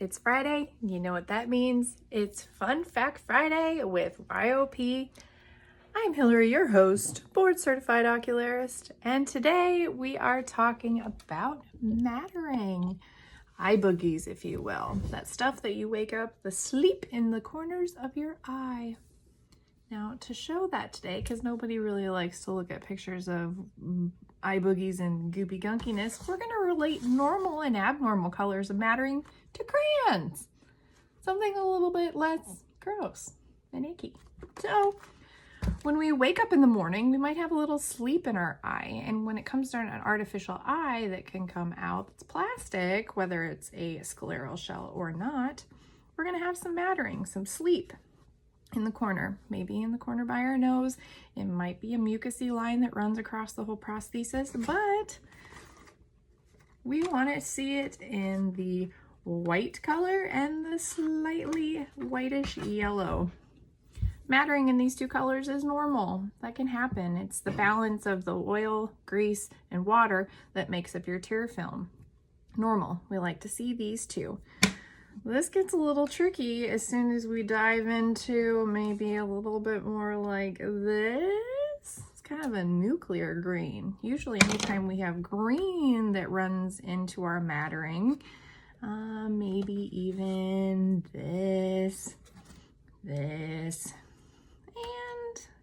It's Friday. You know what that means. It's Fun Fact Friday with YOP. I'm Hillary, your host, board certified ocularist, and today we are talking about mattering. Eye boogies, if you will. That stuff that you wake up, the sleep in the corners of your eye. Now, to show that today, because nobody really likes to look at pictures of eye boogies and goopy gunkiness, we're going to relate normal and abnormal colors of mattering to crayons. Something a little bit less gross and icky. So, when we wake up in the morning, we might have a little sleep in our eye, and when it comes to an artificial eye that can come out that's plastic, whether it's a scleral shell or not, we're going to have some mattering, some sleep in the corner, maybe in the corner by our nose. It might be a mucousy line that runs across the whole prosthesis, but we want to see it in the white color and the slightly whitish yellow. Mattering in these two colors is normal. That can happen. It's the balance of the oil, grease, and water that makes up your tear film. Normal. We like to see these two. This gets a little tricky as soon as we dive into maybe a little bit more like this. It's kind of a nuclear green. Usually anytime we have green that runs into our mattering, maybe even this, and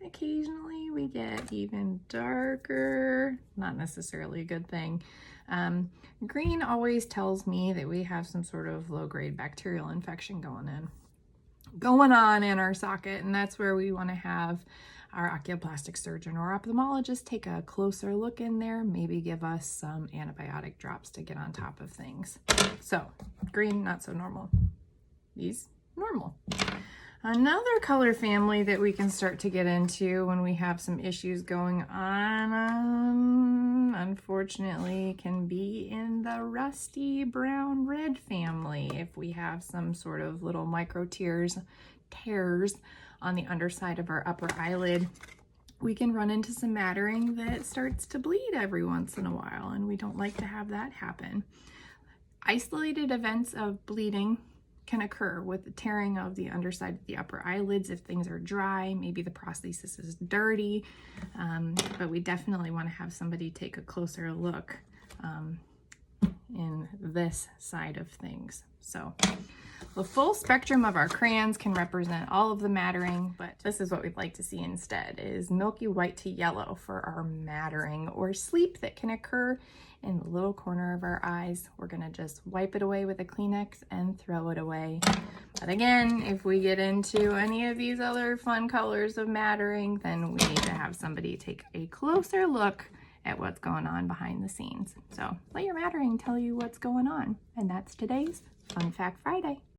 occasionally we get even darker. Not necessarily a good thing. Green always tells me that we have some sort of low-grade bacterial infection going on in our socket, and that's where we want to have our oculoplastic surgeon or ophthalmologist take a closer look in there, maybe give us some antibiotic drops to get on top of things. So, green, not so normal. These, normal. Another color family that we can start to get into when we have some issues going on, unfortunately, can be in the rusty brown red family. If we have some sort of little micro tears on the underside of our upper eyelid, we can run into some mattering that starts to bleed every once in a while, and we don't like to have that happen. Isolated events of bleeding can occur with the tearing of the underside of the upper eyelids if things are dry, maybe the prosthesis is dirty, but we definitely want to have somebody take a closer look in this side of things. So the full spectrum of our crayons can represent all of the mattering, but this is what we'd like to see instead, is milky white to yellow for our mattering or sleep that can occur in the little corner of our eyes. We're gonna just wipe it away with a Kleenex and throw it away. But again, if we get into any of these other fun colors of mattering, then we need to have somebody take a closer look at what's going on behind the scenes. So let your mattering tell you what's going on. And that's today's Fun Fact Friday.